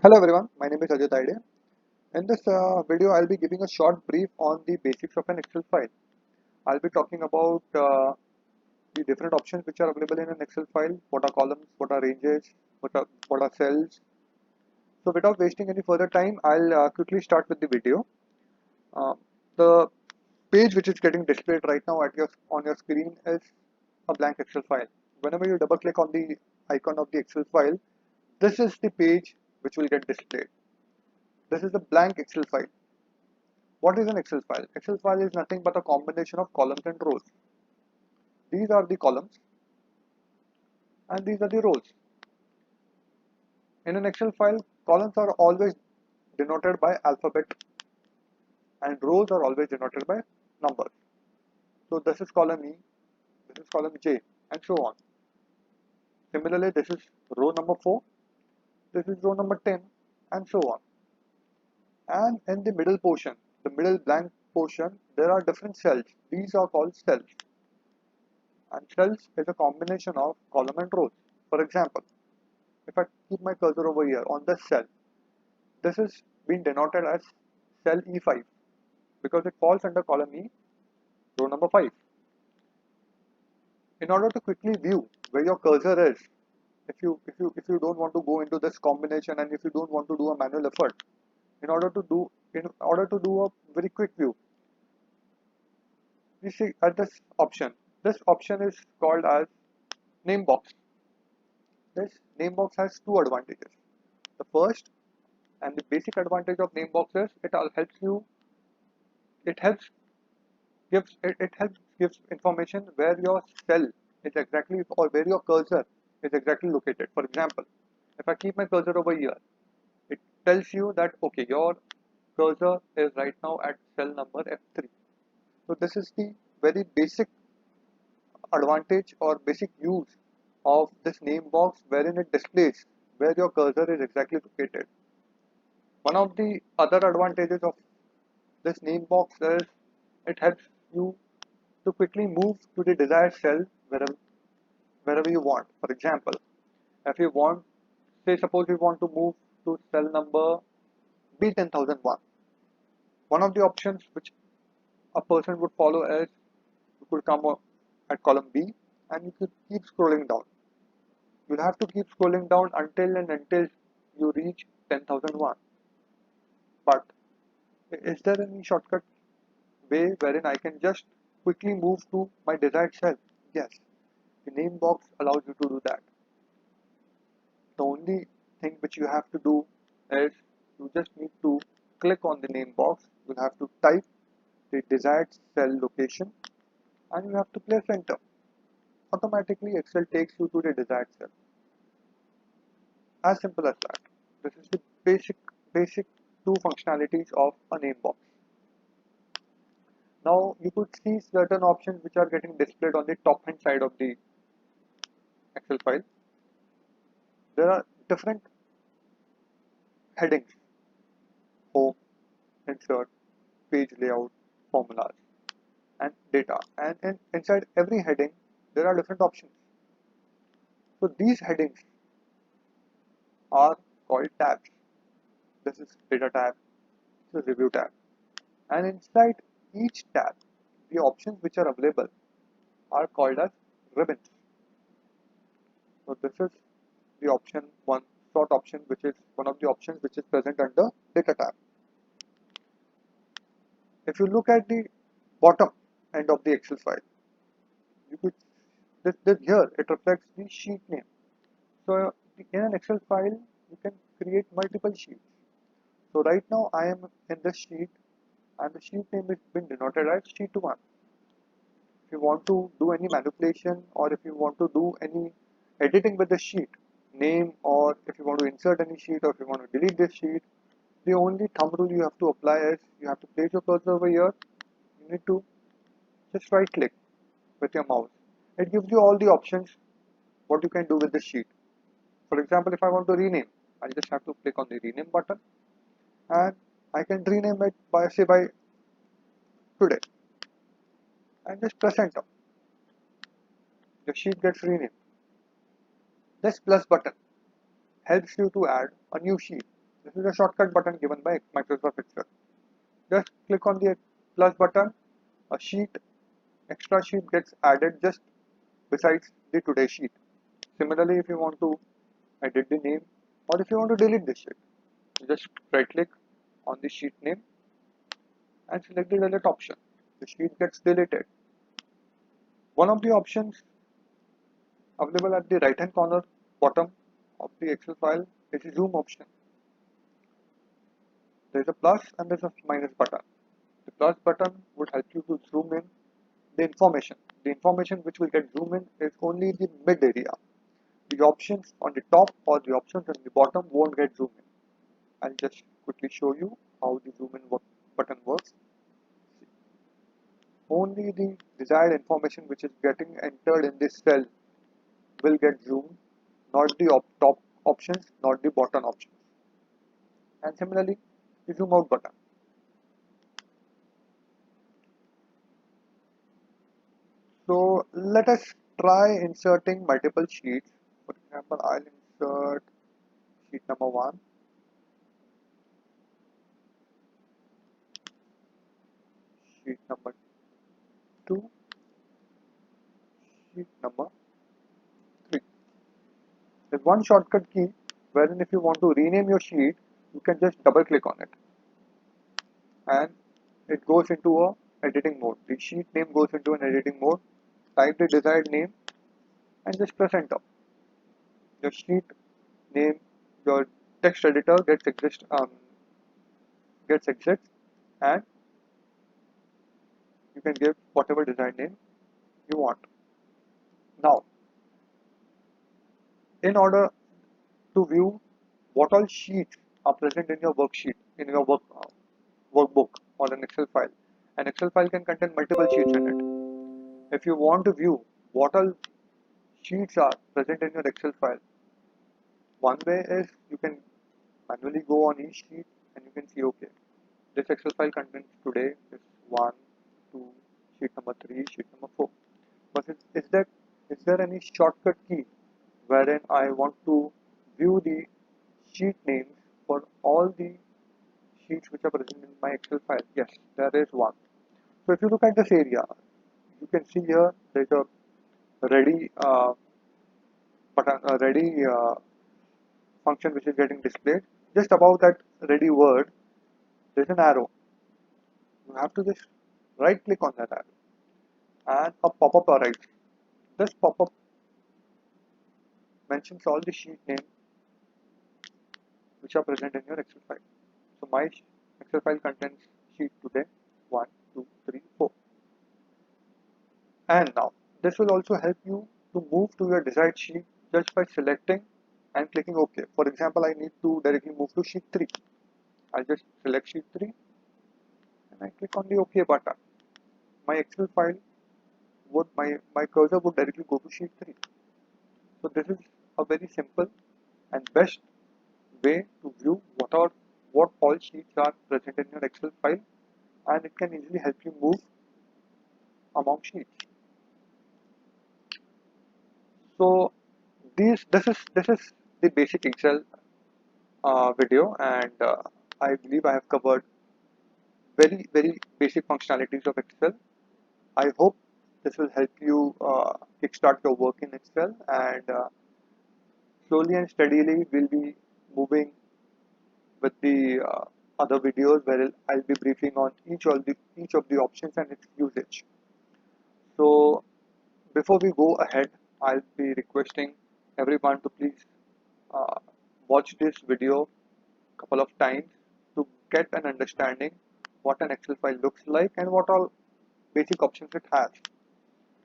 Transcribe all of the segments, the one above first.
Hello everyone, my name is Ajay Taide. In this video, I'll be giving a short brief on the basics of an Excel file. I'll be talking about the different options which are available in an Excel file, what are columns, what are ranges, what are cells. So without wasting any further time, I'll quickly start with the video. Uh, the page which is getting displayed right now on your screen is a blank Excel file. Whenever you double click on the icon of the Excel file, this is the page which will get displayed. This is a blank Excel file. What is an Excel file? Excel file is nothing but a combination of columns and rows. These are the columns and these are the rows. In an Excel file, columns are always denoted by alphabet and rows are always denoted by numbers. So this is column E, this is column J, and so on. Similarly, this is row number 4, this is row number 10, and so on. And in the middle portion, the middle blank portion, there are different cells. These are called cells. And cells is a combination of column and rows. For example, if I keep my cursor over here on this cell, this is being denoted as cell E5 because it falls under column E, row number 5. In order to quickly view where your cursor is, if you don't want to go into this combination and if you don't want to do a manual effort, in order to do a very quick view, we see at this option. This option is called as name box. This name box has two advantages. The first and the basic advantage of name box is it helps gives information where your cell is exactly or where your cursor is exactly located. For example, if I keep my cursor over here, it tells you that okay, your cursor is right now at cell number F3. So this is the very basic advantage or basic use of this name box wherein it displays where your cursor is exactly located. One of the other advantages of this name box is it helps you to quickly move to the desired cell wherever you want. For example, if you want, say suppose you want to move to cell number B10001. One of the options which a person would follow is you could come at column B and you could keep scrolling down. You'll have to keep scrolling down until you reach 10,001. But is there any shortcut way wherein I can just quickly move to my desired cell? Yes, the name box allows you to do that. The only thing which you have to do is you just need to click on the name box. You'll have to type the desired cell location and you have to press enter. Automatically Excel takes you to the desired cell. As simple as that. This is the basic two functionalities of a name box. Now you could see certain options which are getting displayed on the top hand side of the Excel file. There are different headings: home, insert, page layout, formulas, and data. And inside every heading, there are different options. So these headings are called tabs. This is data tab, this is review tab. And inside each tab, the options which are available are called as ribbons. So this is the option one, short option, which is one of the options which is present under data tab. If you look at the bottom end of the Excel file, you could this here it reflects the sheet name. So in an Excel file, you can create multiple sheets. So right now I am in this sheet and the sheet name is been denoted as sheet 1. If you want to do any manipulation or if you want to do any editing with the sheet name, or if you want to insert any sheet or if you want to delete this sheet, the only thumb rule you have to apply is you have to place your cursor over here. You need to just right click with your mouse. It gives you all the options what you can do with the sheet. For example, if I want to rename, I just have to click on the rename button and I can rename it by say by today and just press enter. The sheet gets renamed. This plus button helps you to add a new sheet. This is a shortcut button given by Microsoft Excel. Just click on the plus button, a sheet, extra sheet gets added just besides the today sheet. Similarly, if you want to edit the name or if you want to delete the sheet, you just right click on the sheet name and select the delete option. The sheet gets deleted. One of the options available at the right hand corner bottom of the Excel file is the zoom option. There is a plus and there is a minus button. The plus button would help you to zoom in the information. The information which will get zoomed in is only the mid area. The options on the top or the options on the bottom won't get zoomed in. I'll just quickly show you how the zoom in button works. Only the desired information which is getting entered in this cell will get zoomed, not the top options, not the bottom options. And similarly, the zoom out button. So let us try inserting multiple sheets. For example, I'll insert sheet number 1, sheet number 2, sheet number 3. There's one shortcut key wherein if you want to rename your sheet, you can just double click on it and it goes into a editing mode. The sheet name goes into an editing mode. Type the desired name and just press enter. Your sheet name, your text editor gets exits and you can give whatever desired name you want. Now, in order to view what all sheets are present in your worksheet, in your workbook or an Excel file. An Excel file can contain multiple sheets in it. If you want to view what all sheets are present in your Excel file, one way is you can manually go on each sheet and you can see, okay, this Excel file contains today this 1, 2, sheet number 3, sheet number 4. But is there any shortcut key wherein I want to view the sheet names for all the sheets which are present in my Excel file? Yes, there is one. So if you look at this area, you can see here there is a ready button, a ready function which is getting displayed. Just above that ready word, there is an arrow. You have to just right click on that arrow and a pop-up arrives. This pop-up mentions all the sheet names which are present in your Excel file. So my Excel file contains sheet today 1, 2, 3, 4. And now this will also help you to move to your desired sheet just by selecting and clicking OK. For example, I need to directly move to sheet 3. I'll just select sheet 3 and I click on the OK button. My Excel file would my cursor would directly go to sheet 3. So this is a very simple and best way to view what all sheets are present in your Excel file, and it can easily help you move among sheets. So this is the basic Excel video, and I believe I have covered very basic functionalities of Excel. I hope this will help you kickstart your work in Excel, and slowly and steadily we'll be moving with the other videos where I'll be briefing on each of the options and its usage. So before we go ahead, I'll be requesting everyone to please uh, watch this video a couple of times to get an understanding what an Excel file looks like and what all basic options it has.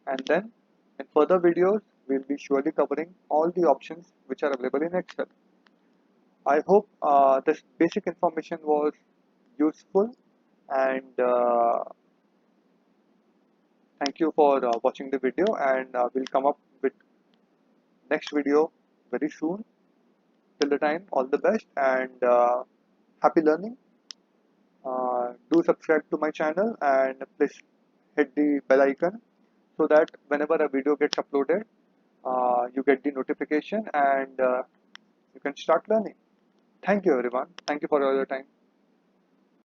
And then in further videos, we'll be surely covering all the options which are available in Excel. I hope this basic information was useful, and thank you for watching the video, and we'll come up with next video very soon. Till the time, all the best and happy learning. Do subscribe to my channel and please hit the bell icon so that whenever a video gets uploaded, you get the notification and you can start learning. Thank you everyone. Thank you for all your time.